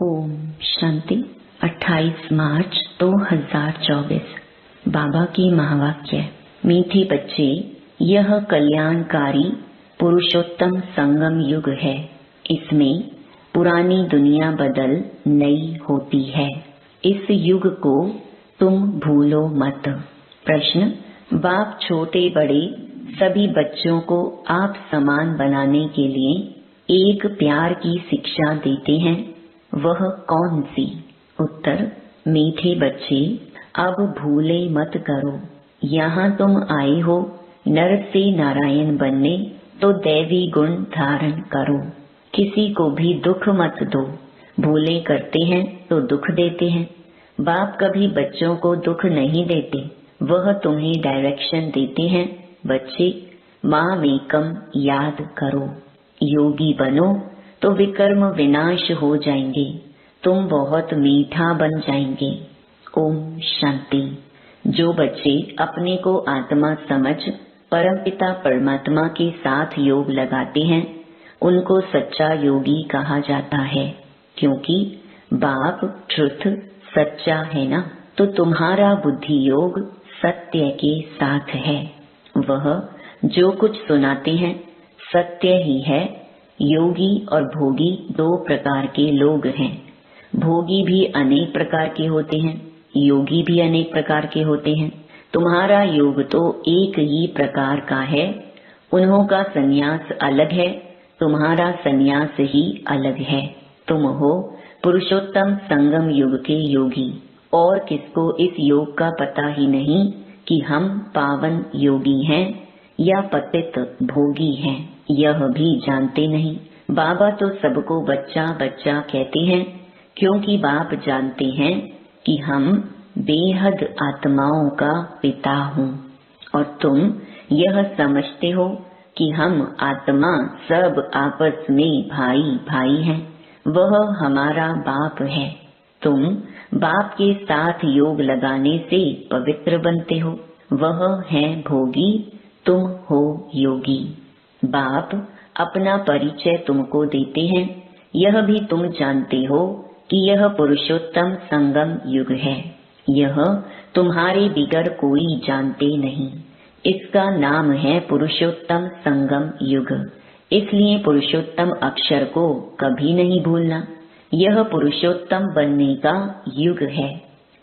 ओम शांति। 28 मार्च 2024 बाबा की महावाक्य। मीठे बच्चे, यह कल्याणकारी पुरुषोत्तम संगम युग है। इसमें पुरानी दुनिया बदल नई होती है। इस युग को तुम भूलो मत। प्रश्न: बाप छोटे बड़े सभी बच्चों को आप समान बनाने के लिए एक प्यार की शिक्षा देते हैं, वह कौन सी? उत्तर: मीठे बच्चे, अब भूले मत करो। यहाँ तुम आए हो नर से नारायण बनने, तो दैवी गुण धारण करो। किसी को भी दुख मत दो। भूले करते हैं तो दुख देते हैं। बाप कभी बच्चों को दुख नहीं देते, वह तुम्हें डायरेक्शन देते हैं। बच्चे, माँ मेकम याद करो। योगी बनो तो विकर्म विनाश हो जाएंगे। तुम बहुत मीठा बन जाएंगे। ओम शांति। जो बच्चे अपने को आत्मा समझ परमपिता परमात्मा के साथ योग लगाते हैं, उनको सच्चा योगी कहा जाता है। क्योंकि बाप ट्रुथ सच्चा है ना, तो तुम्हारा बुद्धि योग सत्य के साथ है। वह जो कुछ सुनाते हैं सत्य ही है। योगी और भोगी दो प्रकार के लोग हैं। भोगी भी अनेक प्रकार के होते हैं, योगी भी अनेक प्रकार के होते हैं। तुम्हारा योग तो एक ही प्रकार का है। उन्हों का संन्यास अलग है, तुम्हारा संन्यास ही अलग है। तुम हो पुरुषोत्तम संगम युग के योगी। और किसको इस योग का पता ही नहीं कि हम पावन योगी हैं या पतित भोगी हैं, यह भी जानते नहीं। बाबा तो सबको बच्चा बच्चा कहते हैं, क्योंकि बाप जानते हैं कि हम बेहद आत्माओं का पिता हूँ। और तुम यह समझते हो कि हम आत्मा सब आपस में भाई भाई हैं। वह हमारा बाप है। तुम बाप के साथ योग लगाने से पवित्र बनते हो। वह है भोगी, तुम हो योगी। बाप अपना परिचय तुमको देते हैं। यह भी तुम जानते हो कि यह पुरुषोत्तम संगम युग है। यह तुम्हारे बिगर कोई जानते नहीं। इसका नाम है पुरुषोत्तम संगम युग। इसलिए पुरुषोत्तम अक्षर को कभी नहीं भूलना। यह पुरुषोत्तम बनने का युग है।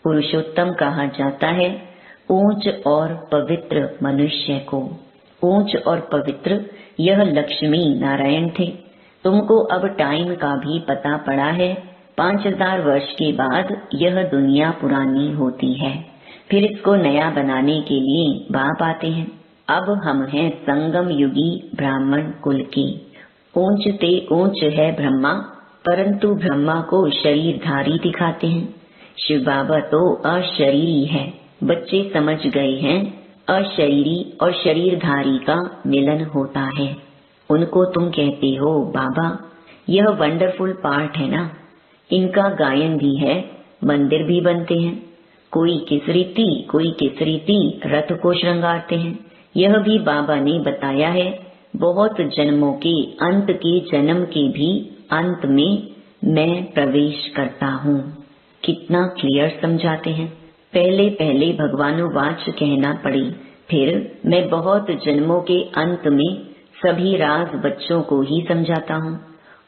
पुरुषोत्तम कहा जाता है ऊंच और पवित्र मनुष्य को। ऊंच और पवित्र यह लक्ष्मी नारायण थे। तुमको अब टाइम का भी पता पड़ा है। 5000 वर्ष के बाद यह दुनिया पुरानी होती है, फिर इसको नया बनाने के लिए बाप आते हैं। अब हम हैं संगम युगी ब्राह्मण कुल के। ऊंच ते ऊंच है ब्रह्मा, परंतु ब्रह्मा को शरीरधारी दिखाते हैं। शिव बाबा तो अशरीरी है। बच्चे समझ गए हैं अशरीरी और शरीरधारी का मिलन होता है। उनको तुम कहते हो बाबा, यह वंडरफुल पार्ट है ना। इनका गायन भी है, मंदिर भी बनते हैं। कोई किस रीति रथ को श्रृंगारते हैं। यह भी बाबा ने बताया है। बहुत जन्मों के अंत के जन्म के भी अंत में मैं प्रवेश करता हूँ। कितना क्लियर समझाते हैं। पहले पहले भगवानुवाच कहना पड़ी, फिर मैं बहुत जन्मों के अंत में सभी राज बच्चों को ही समझाता हूँ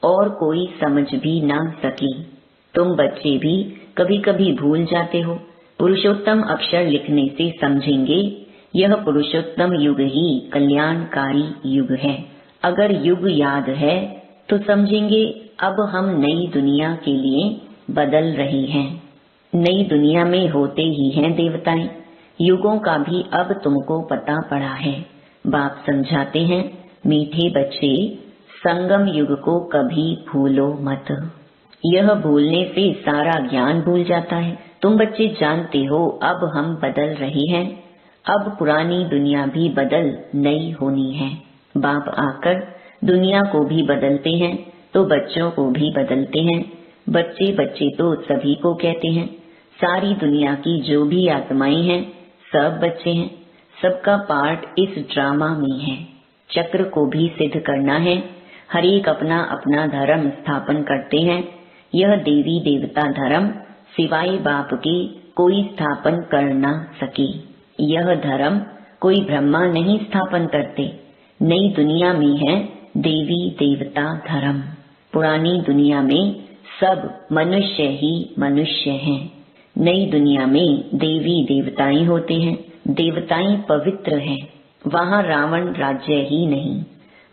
और कोई समझ भी ना सकी। तुम बच्चे भी कभी कभी भूल जाते हो। पुरुषोत्तम अक्षर लिखने से समझेंगे यह पुरुषोत्तम युग ही कल्याणकारी युग है। अगर युग याद है तो समझेंगे अब हम नई दुनिया के लिए बदल रहे हैं। नई दुनिया में होते ही हैं देवताएं। युगों का भी अब तुमको पता पड़ा है। बाप समझाते हैं मीठे बच्चे, संगम युग को कभी भूलो मत। यह भूलने से सारा ज्ञान भूल जाता है। तुम बच्चे जानते हो अब हम बदल रहे हैं। अब पुरानी दुनिया भी बदल नई होनी है। बाप आकर दुनिया को भी बदलते हैं तो बच्चों को भी बदलते हैं। बच्चे बच्चे तो सभी को कहते हैं। सारी दुनिया की जो भी आत्माएं हैं सब बच्चे हैं। सबका पार्ट इस ड्रामा में है। चक्र को भी सिद्ध करना है। हर एक अपना अपना धर्म स्थापन करते हैं। यह देवी देवता धर्म सिवाय बाप के कोई स्थापन कर न सके। यह धर्म कोई ब्रह्मा नहीं स्थापन करते। नई दुनिया में है देवी देवता धर्म। पुरानी दुनिया में सब मनुष्य ही मनुष्य हैं। नई दुनिया में देवी देवताएं होते हैं। देवताएं पवित्र हैं। वहाँ रावण राज्य ही नहीं।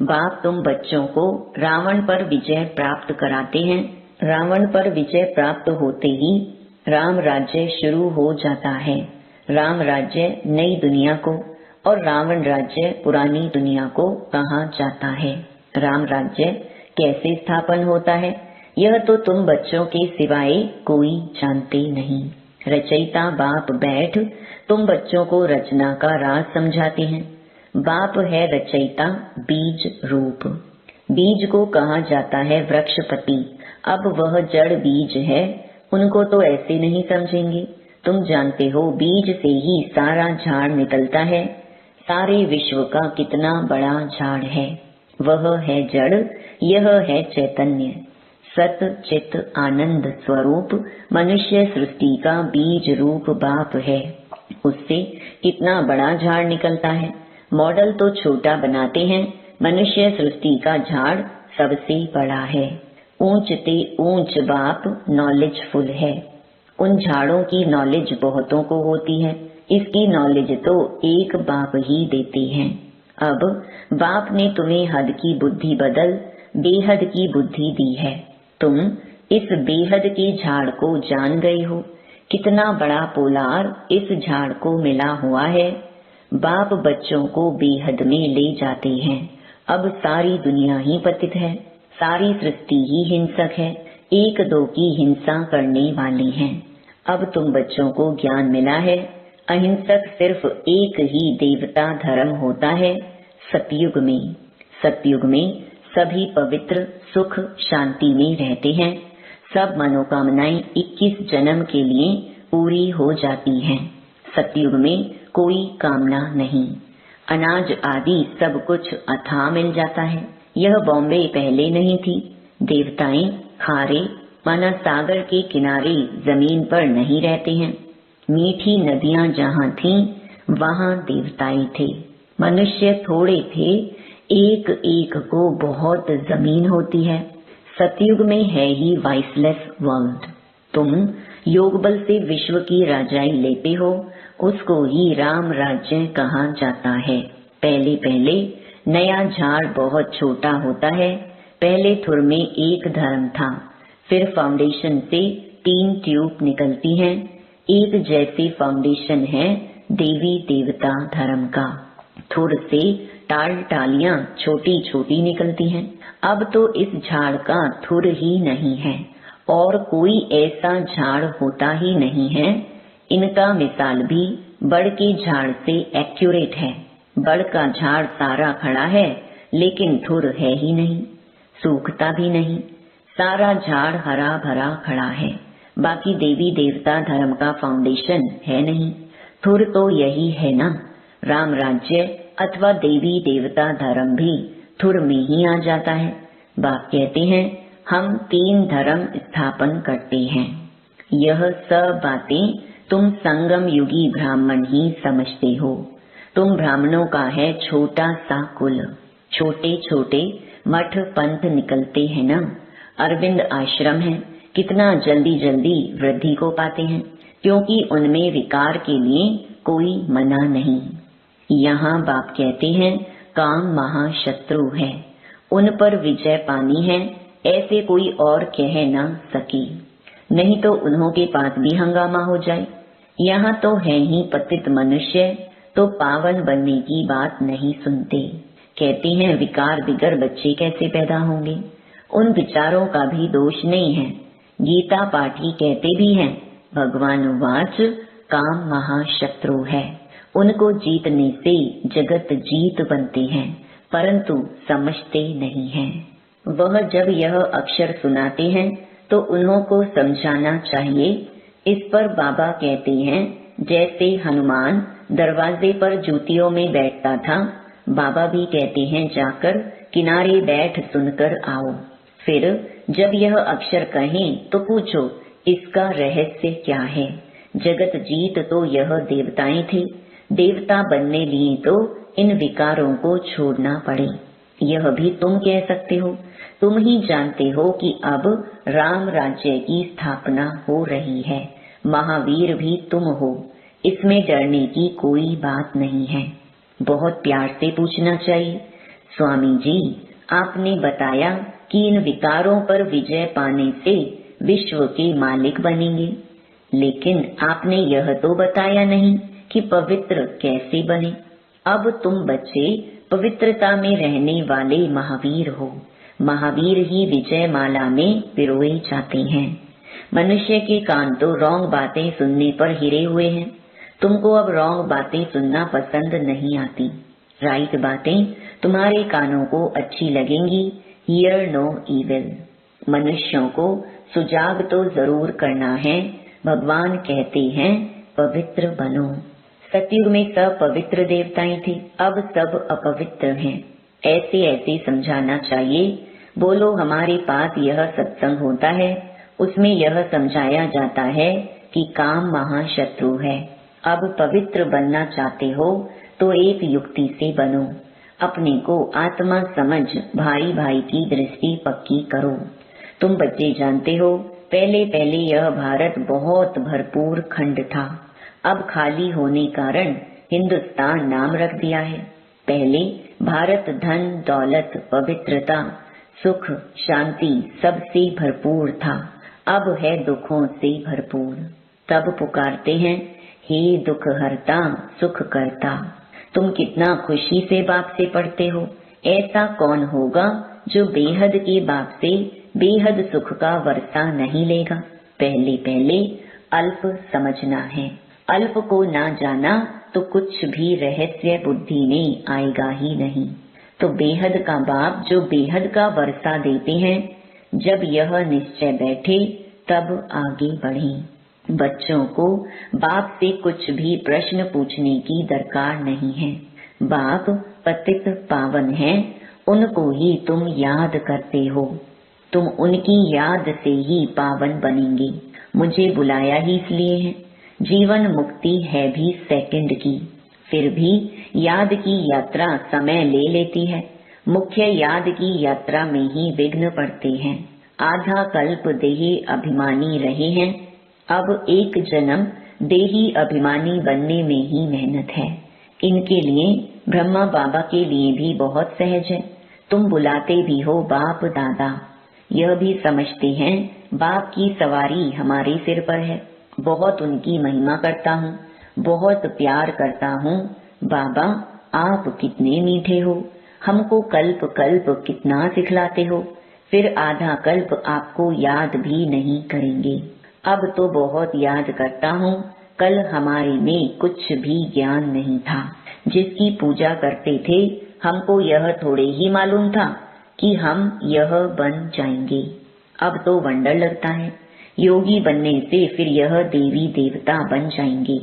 बाप तुम बच्चों को रावण पर विजय प्राप्त कराते हैं। रावण पर विजय प्राप्त होते ही राम राज्य शुरू हो जाता है। राम राज्य नई दुनिया को और रावण राज्य पुरानी दुनिया को कहा जाता है। राम राज्य कैसे स्थापन होता है यह तो तुम बच्चों के सिवाय कोई जानते नहीं। रचयिता बाप बैठ तुम बच्चों को रचना का राज समझाते हैं। बाप है रचयिता बीज रूप। बीज को कहा जाता है वृक्षपति। अब वह जड़ बीज है, उनको तो ऐसे नहीं समझेंगे। तुम जानते हो बीज से ही सारा झाड़ निकलता है। सारे विश्व का कितना बड़ा झाड़ है। वह है जड़, यह है चैतन्य सत चित आनंद स्वरूप। मनुष्य सृष्टि का बीज रूप बाप है। उससे कितना बड़ा झाड़ निकलता है। मॉडल तो छोटा बनाते हैं, मनुष्य सृष्टि का झाड़ सबसे बड़ा है। ऊंच ते ऊंच बाप नॉलेजफुल है। उन झाड़ों की नॉलेज बहुतों को होती है, इसकी नॉलेज तो एक बाप ही देते हैं। अब बाप ने तुम्हें हद की बुद्धि बदल बेहद की बुद्धि दी है। तुम इस बेहद के झाड़ को जान गए हो। कितना बड़ा पोलार इस झाड़ को मिला हुआ है। बाप बच्चों को बेहद में ले जाते हैं। अब सारी दुनिया ही पतित है, सारी सृष्टि ही हिंसक है, एक दो की हिंसा करने वाली है। अब तुम बच्चों को ज्ञान मिला है। अहिंसक सिर्फ एक ही देवता धर्म होता है सतयुग में। सतयुग में सभी पवित्र सुख शांति में रहते हैं। सब मनोकामनाएं 21 जन्म के लिए पूरी हो जाती हैं। सतयुग में कोई कामना नहीं। अनाज आदि सब कुछ अथाह मिल जाता है। यह बॉम्बे पहले नहीं थी। देवताएं खारे माना सागर के किनारे जमीन पर नहीं रहते हैं। मीठी नदियां जहाँ थीं वहाँ देवताएं थे। मनुष्य थोड़े थे, एक एक को बहुत जमीन होती है। सतयुग में है ही वाइसलेस वर्ल्ड। तुम योग बल से विश्व की राजाई लेते हो, उसको ही राम राज्य कहा जाता है। पहले पहले नया झाड़ बहुत छोटा होता है। पहले थुर में एक धर्म था, फिर फाउंडेशन से 3 ट्यूब निकलती हैं। एक जैसे फाउंडेशन है देवी देवता धर्म का। थुर से टाल टालियां छोटी छोटी निकलती हैं। अब तो इस झाड़ का थुर ही नहीं है और कोई ऐसा झाड़ होता ही नहीं है। इनका मिसाल भी बड़ के झाड़ से एक्यूरेट है। बड़ का झाड़ सारा खड़ा है लेकिन थुर है ही नहीं, सूखता भी नहीं। सारा झाड़ हरा भरा खड़ा है, बाकी देवी देवता धर्म का फाउंडेशन है नहीं। थुर तो यही है ना। राम राज्य अथवा देवी देवता धर्म भी थुर में ही आ जाता है। बाप कहते हैं हम 3 धर्म स्थापन करते हैं। यह सब बातें तुम संगम युगी ब्राह्मण ही समझते हो। तुम ब्राह्मणों का है छोटा सा कुल। छोटे छोटे मठ पंथ निकलते हैं ना। अरविंद आश्रम है, कितना जल्दी जल्दी वृद्धि को पाते हैं, क्योंकि उनमें विकार के लिए कोई मना नहीं। यहाँ बाप कहते हैं काम महाशत्रु है, उन पर विजय पानी है, ऐसे कोई और कह न सके, नहीं तो उन्हों के पास भी हंगामा हो जाए। यहाँ तो है ही पतित मनुष्य, तो पावन बनने की बात नहीं सुनते। कहते हैं विकार बिगर बच्चे कैसे पैदा होंगे। उन विचारों का भी दोष नहीं है। गीता पाठी कहते भी हैं भगवान वाच काम महाशत्रु है, उनको जीतने से जगत जीत बनते हैं, परंतु समझते नहीं हैं। वह जब यह अक्षर सुनाते हैं तो उन्हों को समझाना चाहिए। इस पर बाबा कहते हैं जैसे हनुमान दरवाजे पर जूतियों में बैठता था, बाबा भी कहते हैं जाकर किनारे बैठ सुनकर आओ। फिर जब यह अक्षर कहें तो पूछो इसका रहस्य क्या है। जगत जीत तो यह देवताएं थे, देवता बनने लिए तो इन विकारों को छोड़ना पड़े। यह भी तुम कह सकते हो। तुम ही जानते हो कि अब राम राज्य की स्थापना हो रही है। महावीर भी तुम हो, इसमें डरने की कोई बात नहीं है। बहुत प्यार से पूछना चाहिए, स्वामी जी आपने बताया कि इन विकारों पर विजय पाने से विश्व के मालिक बनेंगे, लेकिन आपने यह तो बताया नहीं कि पवित्र कैसे बने। अब तुम बच्चे पवित्रता में रहने वाले महावीर हो। महावीर ही विजय माला में पिरोए जाते हैं। मनुष्य के कान तो रॉन्ग बातें सुनने पर हिरे हुए हैं। तुमको अब रॉन्ग बातें सुनना पसंद नहीं आती। राइट बातें तुम्हारे कानों को अच्छी लगेंगी। Hear no evil. मनुष्यों को सुजाग तो जरूर करना है। भगवान कहते हैं पवित्र बनो। सतयुग में सब पवित्र देवताएं थे, अब सब अपवित्र हैं। ऐसे ऐसे समझाना चाहिए। बोलो हमारे पास यह सत्संग होता है, उसमें यह समझाया जाता है कि काम महाशत्रु है। अब पवित्र बनना चाहते हो तो एक युक्ति से बनो। अपने को आत्मा समझ भाई भाई की दृष्टि पक्की करो। तुम बच्चे जानते हो, पहले पहले यह भारत बहुत भरपूर खंड था। अब खाली होने कारण हिंदुस्तान नाम रख दिया है। पहले भारत धन दौलत पवित्रता सुख शांति सबसे भरपूर था, अब है दुखों से भरपूर। तब पुकारते हैं हे दुख हरता सुख करता। तुम कितना खुशी से बाप से पढ़ते हो। ऐसा कौन होगा जो बेहद के बाप से बेहद सुख का वर्षा नहीं लेगा। पहले पहले अल्प समझना है। अल्प को ना जाना तो कुछ भी रहस्य बुद्धि में आएगा ही नहीं। तो बेहद का बाप जो बेहद का वर्षा देते हैं, जब यह निश्चय बैठे तब आगे बढ़ें। बच्चों को बाप से कुछ भी प्रश्न पूछने की दरकार नहीं है। बाप पतित पावन हैं, उनको ही तुम याद करते हो। तुम उनकी याद से ही पावन बनेंगे। मुझे बुलाया ही इसलिए है। जीवन मुक्ति है भी सेकंड की, फिर भी याद की यात्रा समय ले लेती है। मुख्य याद की यात्रा में ही विघ्न पड़ते हैं। आधा कल्प देही अभिमानी रहे हैं, अब एक जन्म देही अभिमानी बनने में ही मेहनत है। इनके लिए ब्रह्मा बाबा के लिए भी बहुत सहज है। तुम बुलाते भी हो बाप दादा, यह भी समझते हैं बाप की सवारी हमारे सिर पर है। बहुत उनकी महिमा करता हूँ, बहुत प्यार करता हूँ। बाबा आप कितने मीठे हो, हमको कल्प कल्प कितना सिखलाते हो, फिर आधा कल्प आपको याद भी नहीं करेंगे। अब तो बहुत याद करता हूँ। कल हमारे में कुछ भी ज्ञान नहीं था। जिसकी पूजा करते थे हमको यह थोड़े ही मालूम था कि हम यह बन जाएंगे। अब तो वंडर लगता है। योगी बनने से फिर यह देवी देवता बन जाएंगे।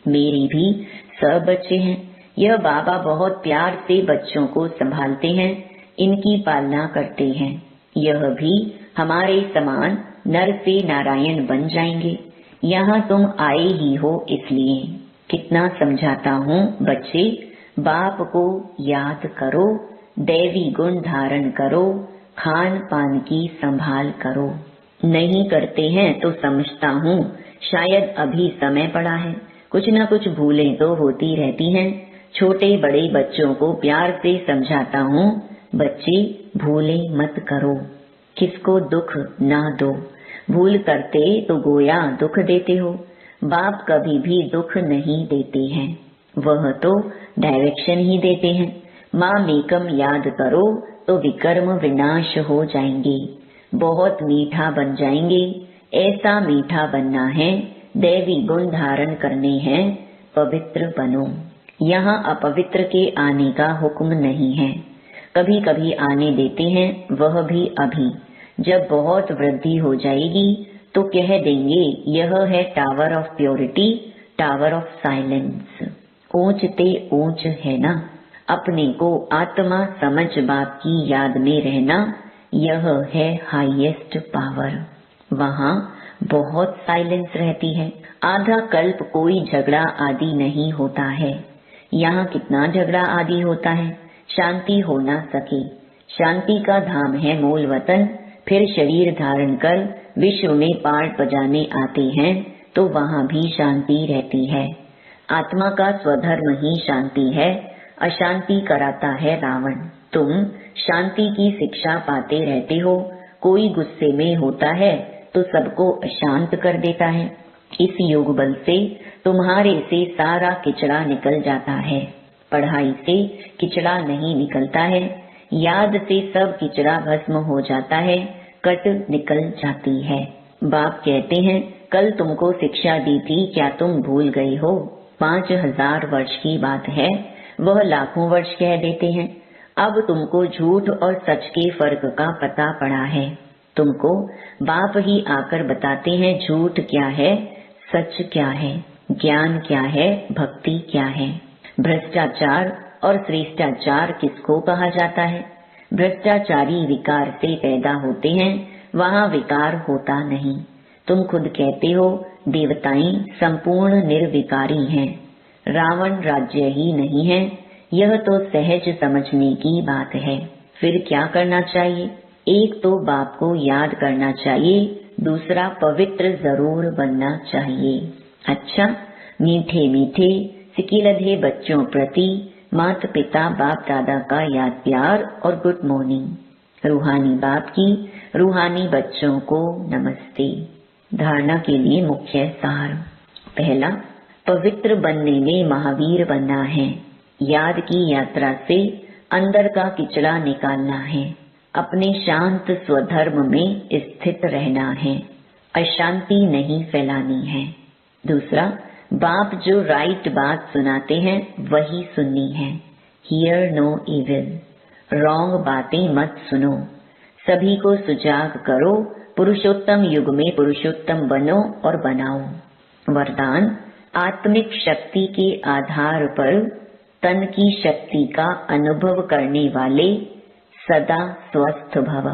मेरे भी सब बच्चे हैं। यह बाबा बहुत प्यार से बच्चों को संभालते हैं, इनकी पालना करते हैं। यह भी हमारे समान नर से नारायण बन जाएंगे। यहाँ तुम आए ही हो इसलिए। कितना समझाता हूँ बच्चे, बाप को याद करो, दैवी गुण धारण करो, खान पान की संभाल करो। नहीं करते हैं तो समझता हूँ शायद अभी समय पड़ा है। कुछ न कुछ भूलें तो होती रहती हैं। छोटे बड़े बच्चों को प्यार से समझाता हूँ, बच्चे भूले मत करो, किसको दुख ना दो। भूल करते तो गोया दुख देते हो। बाप कभी भी दुख नहीं देते हैं, वह तो डायरेक्शन ही देते हैं। माँ मेकम याद करो तो विकर्म विनाश हो जाएंगे, बहुत मीठा बन जाएंगे। ऐसा मीठा बनना है, दैवी गुण धारण करने हैं, पवित्र बनो। यहाँ अपवित्र के आने का हुक्म नहीं है। कभी कभी आने देते हैं, वह भी अभी। जब बहुत वृद्धि हो जाएगी तो कह देंगे यह है tower of purity, tower of silence. ऊंचते ऊंच है ना। अपने को आत्मा समझ बाप की याद में रहना, यह है हाईएस्ट पावर। वहाँ बहुत साइलेंस रहती है। आधा कल्प कोई झगड़ा आदि नहीं होता है। यहाँ कितना झगड़ा आदि होता है, शांति हो ना सके। शांति का धाम है मूल वतन। फिर शरीर धारण कर विश्व में पार्ट बजाने आते हैं तो वहाँ भी शांति रहती है। आत्मा का स्वधर्म ही शांति है। अशांति कराता है रावण। तुम शांति की शिक्षा पाते रहते हो। कोई गुस्से में होता है तो सबको अशांत कर देता है। इस योग बल से तुम्हारे से सारा किचड़ा निकल जाता है। पढ़ाई से किचड़ा नहीं निकलता है। याद से सब किचड़ा भस्म हो जाता है, कट निकल जाती है। बाप कहते हैं, कल तुमको शिक्षा दी थी, क्या तुम भूल गए हो? 5000 वर्ष की बात है, वह लाखों वर्ष कह देते हैं। अब तुमको झूठ और सच के फर्क का पता पड़ा है। तुमको बाप ही आकर बताते हैं झूठ क्या है, सच क्या है, ज्ञान क्या है, भक्ति क्या है। भ्रष्टाचार और श्रेष्ठाचार किसको कहा जाता है? भ्रष्टाचारी विकार से पैदा होते हैं, वहाँ विकार होता नहीं। तुम खुद कहते हो देवताएं संपूर्ण निर्विकारी हैं। रावण राज्य ही नहीं है। यह तो सहज समझने की बात है। फिर क्या करना चाहिए? एक तो बाप को याद करना चाहिए, दूसरा पवित्र जरूर बनना चाहिए। अच्छा, मीठे मीठे सिकिलधे बच्चों प्रति माता पिता बाप दादा का याद प्यार और गुड मॉर्निंग। रूहानी बाप की रूहानी बच्चों को नमस्ते। धारणा के लिए मुख्य सार। पहला, पवित्र बनने में महावीर बनना है। याद की यात्रा से अंदर का किचड़ा निकालना है। अपने शांत स्वधर्म में स्थित रहना है। अशांति नहीं फैलानी है। दूसरा, बाप जो राइट बात सुनाते हैं वही सुननी है। Here no evil. रॉन्ग बातें मत सुनो। सभी को सुजाग करो। पुरुषोत्तम युग में पुरुषोत्तम बनो और बनाओ। वरदान, आत्मिक शक्ति के आधार पर तन की शक्ति का अनुभव करने वाले सदा स्वस्थ भव।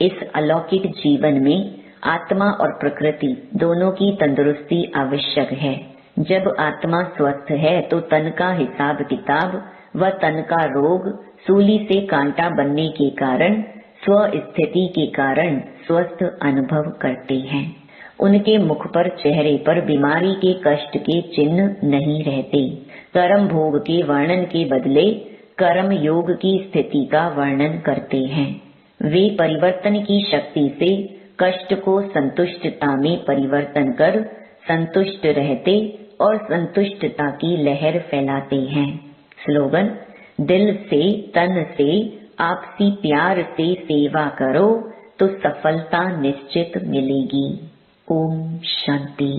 इस अलौकिक जीवन में आत्मा और प्रकृति दोनों की तंदुरुस्ती आवश्यक है। जब आत्मा स्वस्थ है तो तन का हिसाब किताब व तन का रोग सूली से कांटा बनने के कारण स्व स्थिति के कारण स्वस्थ अनुभव करते हैं। उनके मुख पर चेहरे पर बीमारी के कष्ट के चिन्ह नहीं रहते। कर्म भोग के वर्णन के बदले कर्म योग की स्थिति का वर्णन करते हैं। वे परिवर्तन की शक्ति से कष्ट को संतुष्टता में परिवर्तन कर संतुष्ट रहते और संतुष्टता की लहर फैलाते हैं। स्लोगन, दिल से तन से आपसी प्यार से सेवा करो तो सफलता निश्चित मिलेगी। ओम शांति।